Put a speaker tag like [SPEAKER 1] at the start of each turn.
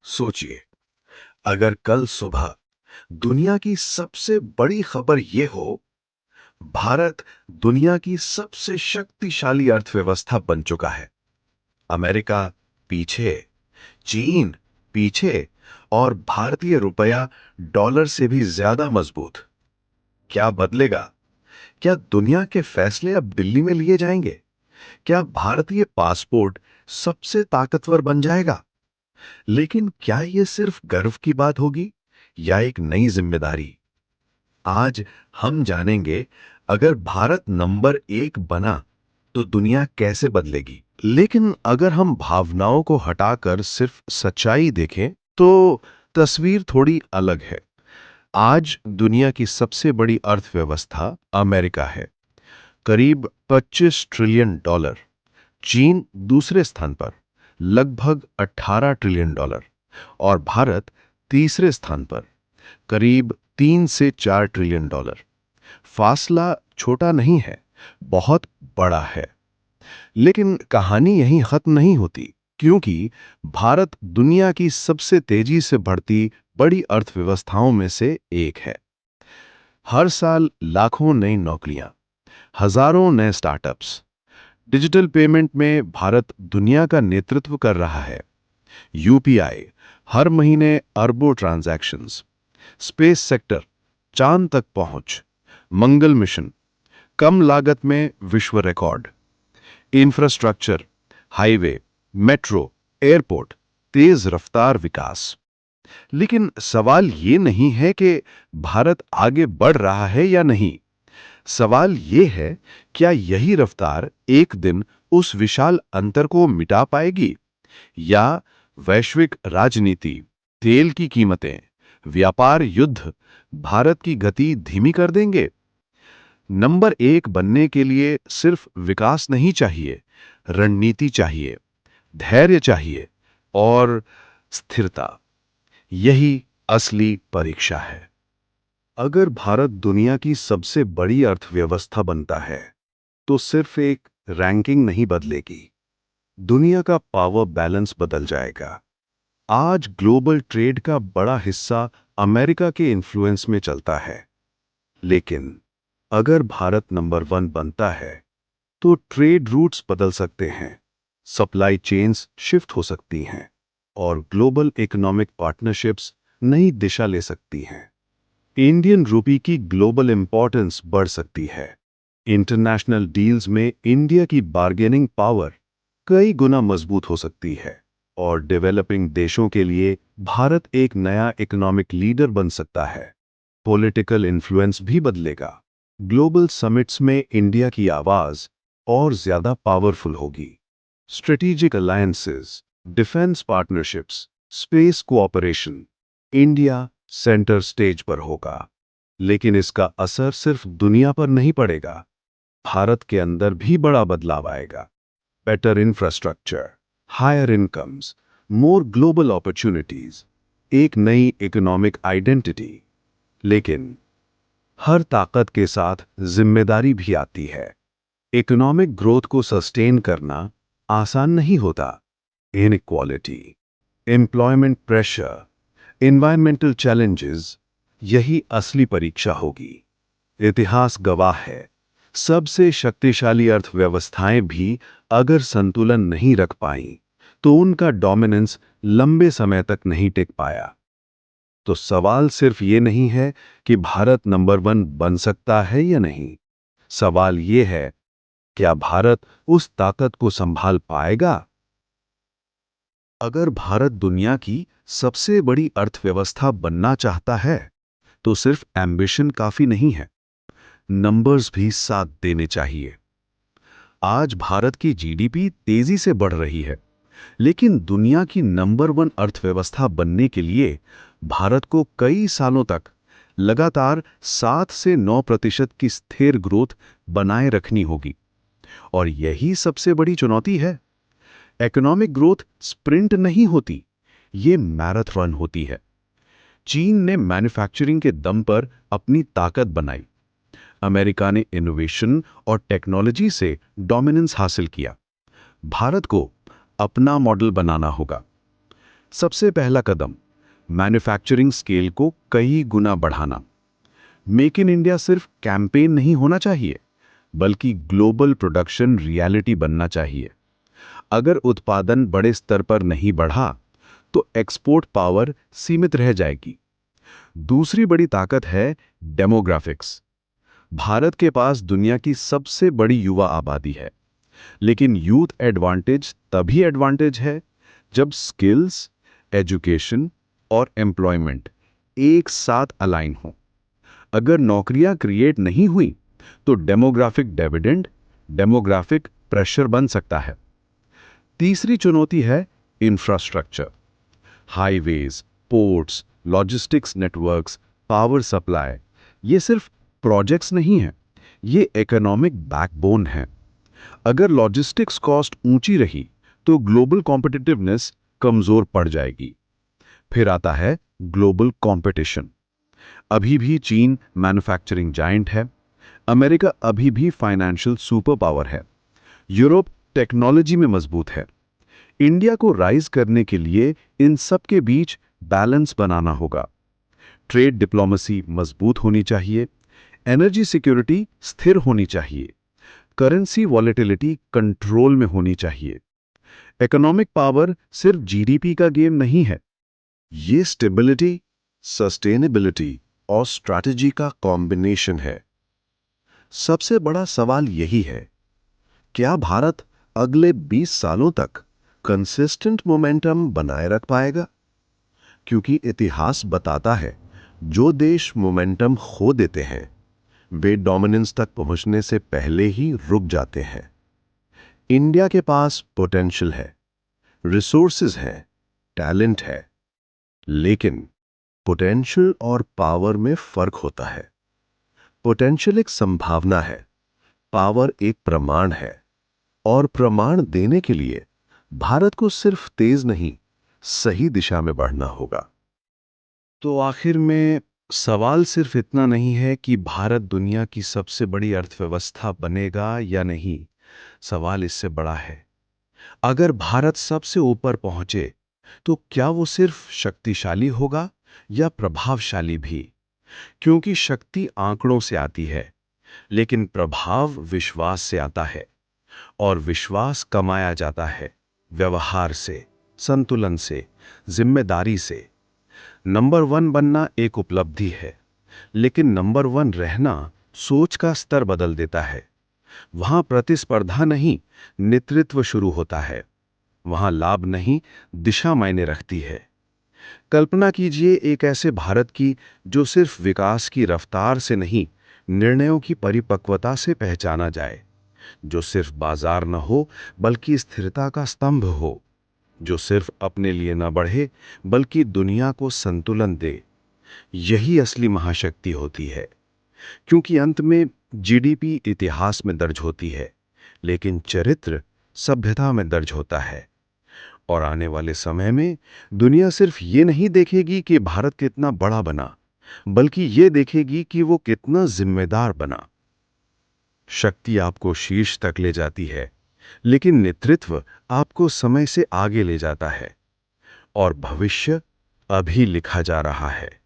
[SPEAKER 1] सोचिए, अगर कल सुबह दुनिया की सबसे बड़ी खबर यह हो, भारत दुनिया की सबसे शक्तिशाली अर्थव्यवस्था बन चुका है। अमेरिका पीछे, चीन पीछे और भारतीय रुपया डॉलर से भी ज्यादा मजबूत। क्या बदलेगा? क्या दुनिया के फैसले अब दिल्ली में लिए जाएंगे? क्या भारतीय पासपोर्ट सबसे ताकतवर बन जाएगा? लेकिन क्या यह सिर्फ गर्व की बात होगी या एक नई जिम्मेदारी? आज हम जानेंगे, अगर भारत नंबर 1 बना तो दुनिया कैसे बदलेगी।
[SPEAKER 2] लेकिन अगर हम भावनाओं को हटाकर सिर्फ सच्चाई देखें तो तस्वीर थोड़ी अलग है। आज दुनिया की सबसे बड़ी अर्थव्यवस्था अमेरिका है, करीब 25 ट्रिलियन डॉलर। चीन दूसरे स्थान पर, लगभग 18 ट्रिलियन डॉलर। और भारत तीसरे स्थान पर, करीब 3 से 4 ट्रिलियन डॉलर। फासला छोटा नहीं है, बहुत बड़ा है। लेकिन कहानी यहीं खत्म नहीं होती, क्योंकि भारत दुनिया की सबसे तेजी से बढ़ती बड़ी अर्थव्यवस्थाओं में से एक है। हर साल लाखों नई नौकरियां, हजारों नए स्टार्टअप्स। डिजिटल पेमेंट में भारत दुनिया का नेतृत्व कर रहा है। यूपीआई, हर महीने अरबों ट्रांजैक्शंस। स्पेस सेक्टर, चांद तक पहुंच। मंगल मिशन, कम लागत में विश्व record. Infrastructure, highway, metro, airport, तेज रफ्तार विकास। लेकिन सवाल ये नहीं है कि भारत आगे बढ़ रहा है या नहीं। सवाल ये है, क्या यही रफ्तार एक दिन उस विशाल अंतर को मिटा पाएगी, या वैश्विक राजनीति, तेल की कीमतें, व्यापार युद्ध भारत की गति धीमी कर देंगे। नंबर 1 बनने के लिए सिर्फ विकास नहीं चाहिए, रणनीति चाहिए, धैर्य चाहिए और स्थिरता। यही असली परीक्षा है। अगर भारत दुनिया की सबसे बड़ी अर्थव्यवस्था बनता है तो सिर्फ एक रैंकिंग नहीं बदलेगी, दुनिया का पावर बैलेंस बदल जाएगा। आज ग्लोबल ट्रेड का बड़ा हिस्सा अमेरिका के इन्फ्लुएंस में चलता है, लेकिन अगर भारत नंबर 1 बनता है तो ट्रेड रूट्स बदल सकते हैं, सप्लाई चेन्स शिफ्ट हो सकती हैं और ग्लोबल इकोनॉमिक पार्टनरशिप्स नई दिशा ले सकती हैं। इंडियन रूपी की ग्लोबल इंपॉर्टेंस बढ़ सकती है। इंटरनेशनल डील्स में इंडिया की बार्गेनिंग पावर कई गुना मजबूत हो सकती है और डेवलपिंग देशों के लिए भारत एक नया इकोनॉमिक लीडर बन सकता है। पॉलिटिकल इन्फ्लुएंस भी बदलेगा। ग्लोबल समिट्स में इंडिया की आवाज और ज्यादा पावरफुल होगी। Strategic alliances, defence partnerships, space cooperation, India centre stage पर होगा। लेकिन इसका असर सिर्फ दुनिया पर नहीं पड़ेगा, भारत के अंदर भी बड़ा बदलाव आएगा। Better infrastructure, higher incomes, more global opportunities, एक नई इकोनॉमिक आइडेंटिटी। लेकिन हर ताकत के साथ जिम्मेदारी भी आती है। इकोनॉमिक ग्रोथ को सस्टेन करना आसान नहीं होता। Inequality, employment pressure, environmental challenges, यही असली परीक्षा होगी। इतिहास गवाह है, सबसे शक्तिशाली अर्थव्यवस्थाएं भी अगर संतुलन नहीं रख पाईं, तो उनका डोमिनेंस लंबे समय तक नहीं टिक पाया। तो सवाल सिर्फ ये नहीं है कि भारत नंबर 1 बन सकता है या नहीं। सवाल ये है, क्या भारत उस ताकत को संभाल पाएगा? अगर भारत दुनिया की सबसे बड़ी अर्थव्यवस्था बनना चाहता है तो सिर्फ एम्बिशन काफी नहीं है, नंबर्स भी साथ देने चाहिए। आज भारत की जीडीपी तेजी से बढ़ रही है, लेकिन दुनिया की नंबर 1 अर्थव्यवस्था बनने के लिए भारत को कई सालों तक लगातार 7 से 9% की स्थिर ग्रोथ बनाए रखनी होगी। और यही सबसे बड़ी चुनौती है। इकोनॉमिक ग्रोथ स्प्रिंट नहीं होती, ये मैराथन होती है। चीन ने मैन्युफैक्चरिंग के दम पर अपनी ताकत बनाई। अमेरिका ने इनोवेशन और टेक्नोलॉजी से डोमिनेंस हासिल किया। भारत को अपना मॉडल बनाना होगा। सबसे पहला कदम, मैन्युफैक्चरिंग स्केल को कई गुना बढ़ाना। मेक इन इंडिया सिर्फ कैंपेन नहीं होना चाहिए, बल्कि ग्लोबल प्रोडक्शन रियलिटी बनना चाहिए। अगर उत्पादन बड़े स्तर पर नहीं बढ़ा, तो एक्सपोर्ट पावर सीमित रह जाएगी। दूसरी बड़ी ताकत है डेमोग्राफिक्स। भारत के पास दुनिया की सबसे बड़ी युवा आबादी है, लेकिन यूथ एडवांटेज तभी एडवांटेज है जब स्किल्स, एजुकेशन और एम्प्लॉयमेंट एक साथ अलाइन हो। अगर नौकरियां क्रिएट नहीं हुई, तो डेमोग्राफिक डिविडेंड, डेमोग्राफिक प्रेशर बन सकता है। तीसरी चुनौती है infrastructure. Highways, ports, logistics networks, power supply, ये सिर्फ प्रोजेक्ट्स नहीं हैं, ये इकोनॉमिक बैकबोन हैं। अगर लॉजिस्टिक्स कॉस्ट ऊंची रही, तो ग्लोबल कॉम्पिटिटिवनेस कमजोर पड़ जाएगी। फिर आता है ग्लोबल कंपटीशन। अभी भी चीन मैन्युफैक्चरिंग जायंट है, अमेरिका अभी भी फाइनेंशियल सुपर पावर है, यूरोप टेक्नोलॉजी में मजबूत है। इंडिया को राइज करने के लिए इन सब के बीच बैलेंस बनाना होगा। ट्रेड डिप्लोमेसी मजबूत होनी चाहिए, एनर्जी सिक्योरिटी स्थिर होनी चाहिए, करेंसी वॉलेटिलिटी कंट्रोल में होनी चाहिए। इकोनॉमिक पावर सिर्फ जीडीपी का गेम नहीं है।
[SPEAKER 1] ये स्टेबिलिटी, सस्टेनेबिलिटी और स्ट्रैटेजी का कॉम्बिनेशन है। सबसे बड़ा सवाल यही है, क्या भारत अगले 20 सालों तक कंसिस्टेंट मोमेंटम बनाए रख पाएगा? क्योंकि इतिहास बताता है, जो देश मोमेंटम खो देते हैं, वे डोमिनेंस तक पहुंचने से पहले ही रुक जाते हैं। इंडिया के पास पोटेंशियल है, रिसोर्सेज हैं, टैलेंट है, लेकिन पोटेंशियल और पावर में फर्क होता है। पोटेंशियल एक संभावना है, पावर एक प्रमाण है, और प्रमाण देने के लिए भारत को सिर्फ तेज नहीं, सही दिशा में बढ़ना होगा।
[SPEAKER 2] तो आखिर में सवाल सिर्फ इतना नहीं है कि भारत दुनिया की सबसे बड़ी अर्थव्यवस्था बनेगा या नहीं। सवाल इससे बड़ा है, अगर भारत सबसे ऊपर पहुंचे, तो क्या वो सिर्फ शक्तिशाली होगा या प्रभावशाली भी? क्योंकि शक्ति आंकड़ों से आती है, लेकिन प्रभाव विश्वास से आता है, और विश्वास कमाया जाता है व्यवहार से, संतुलन से, जिम्मेदारी से। नंबर 1 बनना एक उपलब्धि है, लेकिन नंबर 1 रहना सोच का स्तर बदल देता है। वहां प्रतिस्पर्धा नहीं, नेतृत्व शुरू होता है। वहां लाभ नहीं, दिशा मायने रखती है। कल्पना कीजिए एक ऐसे भारत की जो सिर्फ विकास की रफ्तार से नहीं, निर्णयों की परिपक्वता से पहचाना जाए, जो सिर्फ बाजार न हो बल्कि स्थिरता का स्तंभ हो, जो सिर्फ अपने लिए न बढ़े बल्कि दुनिया को संतुलन दे। यही असली महाशक्ति होती है, क्योंकि अंत में जीडीपी इतिहास में दर्ज होती है, लेकिन चरित्र सभ्यता में दर्ज होता है। और आने वाले समय में दुनिया सिर्फ ये नहीं देखेगी कि भारत कितना बड़ा बना, बल्कि ये देखेगी कि वो कितना जिम्मेदार बना। शक्ति आपको शीर्ष तक ले जाती है, लेकिन नेतृत्व आपको समय से आगे ले जाता है, और भविष्य अभी लिखा जा रहा है।